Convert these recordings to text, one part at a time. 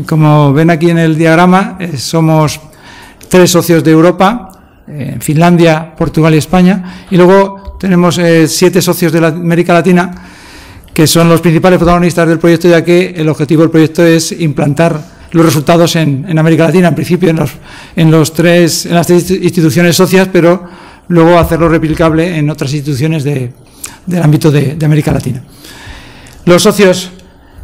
Como ven aquí en el diagrama, somos 3 socios de Europa, Finlandia, Portugal y España, y luego tenemos 7 socios de América Latina, que son los principales protagonistas del proyecto, ya que el objetivo del proyecto es implantar los resultados en América Latina, en principio en las 3 instituciones socias, pero luego hacerlo replicable en otras instituciones del ámbito de América Latina. Los socios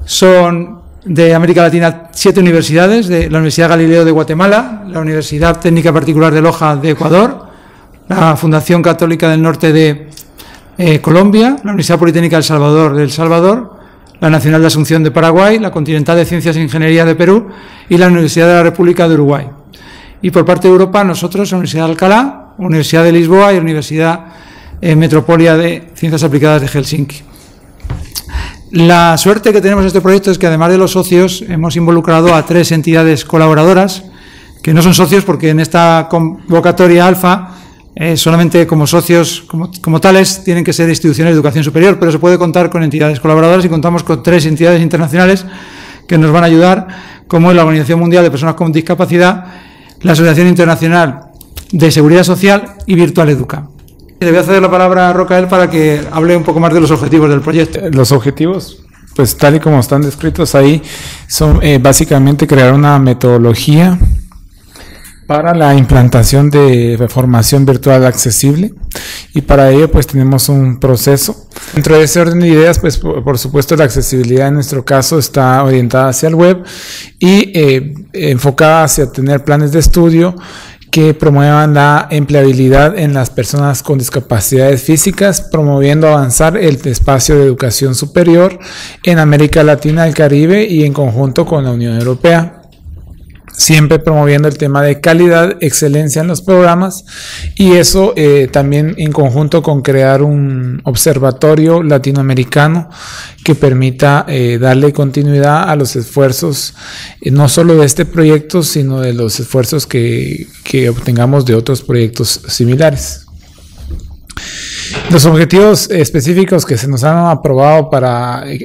son de América Latina 7 universidades, de la Universidad Galileo de Guatemala, la Universidad Técnica Particular de Loja de Ecuador, la Fundación Católica del Norte de Colombia, la Universidad Politécnica del Salvador, la Nacional de Asunción de Paraguay, la Continental de Ciencias e Ingeniería de Perú y la Universidad de la República de Uruguay. Y por parte de Europa, nosotros, la Universidad de Alcalá, Universidad de Lisboa y la Universidad Metropolia de Ciencias Aplicadas de Helsinki. La suerte que tenemos en este proyecto es que, además de los socios, hemos involucrado a 3 entidades colaboradoras, que no son socios porque en esta convocatoria alfa solamente como socios, como tales, tienen que ser instituciones de educación superior, pero se puede contar con entidades colaboradoras y contamos con 3 entidades internacionales que nos van a ayudar, como la Organización Mundial de Personas con Discapacidad, la Asociación Internacional de Seguridad Social y Virtual Educa. Le voy a ceder la palabra a Rocael para que hable un poco más de los objetivos del proyecto. Los objetivos, pues tal y como están descritos ahí, son básicamente crear una metodología para la implantación de formación virtual accesible, y para ello pues tenemos un proceso. Dentro de ese orden de ideas, pues por supuesto la accesibilidad en nuestro caso está orientada hacia el web y enfocada hacia tener planes de estudio que promuevan la empleabilidad en las personas con discapacidades físicas, promoviendo avanzar el espacio de educación superior en América Latina, el Caribe y en conjunto con la Unión Europea. Siempre promoviendo el tema de calidad, excelencia en los programas, y eso también en conjunto con crear un observatorio latinoamericano que permita darle continuidad a los esfuerzos, no solo de este proyecto, sino de los esfuerzos que obtengamos de otros proyectos similares. Los objetivos específicos que se nos han aprobado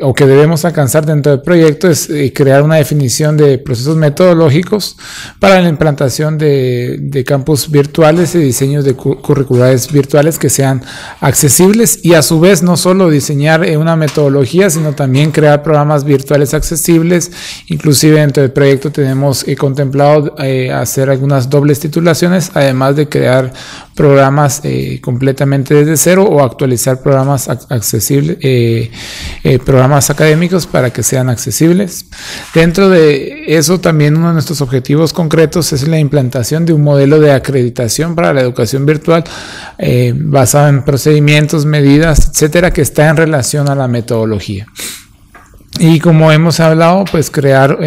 o que debemos alcanzar dentro del proyecto es crear una definición de procesos metodológicos para la implantación de campus virtuales y diseños de curriculares virtuales que sean accesibles, y a su vez no solo diseñar una metodología, sino también crear programas virtuales accesibles. Inclusive dentro del proyecto tenemos contemplado hacer algunas dobles titulaciones, además de crear programas completamente desde cero o actualizar programas accesibles, programas académicos para que sean accesibles. Dentro de eso también uno de nuestros objetivos concretos es la implantación de un modelo de acreditación para la educación virtual basado en procedimientos, medidas, etcétera, que está en relación a la metodología. Y como hemos hablado, pues crear,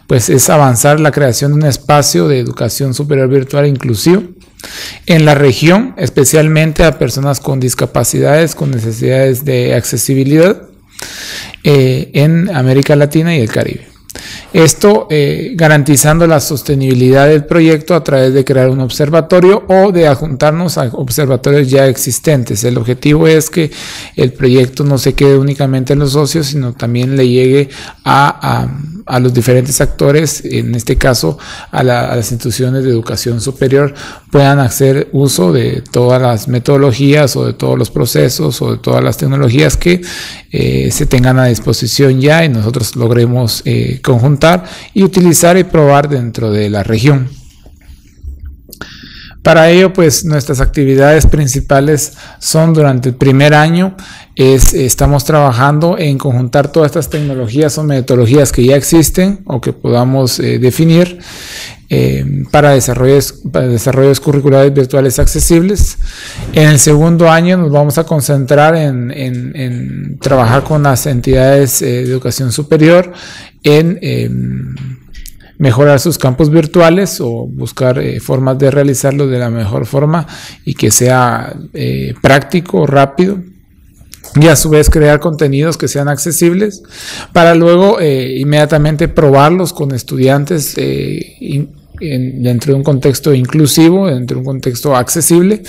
pues es avanzar la creación de un espacio de educación superior virtual inclusivo en la región, especialmente a personas con discapacidades, con necesidades de accesibilidad en América Latina y el Caribe. Esto garantizando la sostenibilidad del proyecto a través de crear un observatorio o de adjuntarnos a observatorios ya existentes. El objetivo es que el proyecto no se quede únicamente en los socios, sino también le llegue a los diferentes actores, en este caso a las instituciones de educación superior, puedan hacer uso de todas las metodologías o de todos los procesos o de todas las tecnologías que se tengan a disposición ya y nosotros logremos conjuntar y utilizar y probar dentro de la región. Para ello, pues nuestras actividades principales son durante el primer año, estamos trabajando en conjuntar todas estas tecnologías o metodologías que ya existen o que podamos definir para desarrollos curriculares virtuales accesibles. En el segundo año nos vamos a concentrar en trabajar con las entidades de educación superior en mejorar sus campus virtuales o buscar formas de realizarlo de la mejor forma y que sea práctico, rápido, y a su vez crear contenidos que sean accesibles para luego inmediatamente probarlos con estudiantes dentro de un contexto inclusivo, dentro de un contexto accesible,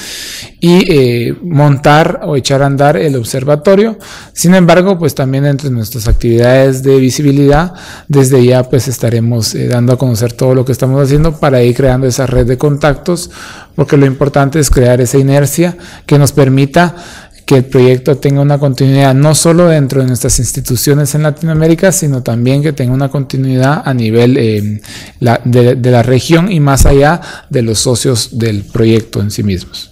y montar o echar a andar el observatorio. Sin embargo, pues también entre nuestras actividades de visibilidad, desde ya pues estaremos dando a conocer todo lo que estamos haciendo para ir creando esa red de contactos, porque lo importante es crear esa inercia que nos permita que el proyecto tenga una continuidad no solo dentro de nuestras instituciones en Latinoamérica, sino también que tenga una continuidad a nivel de la región y más allá de los socios del proyecto en sí mismos.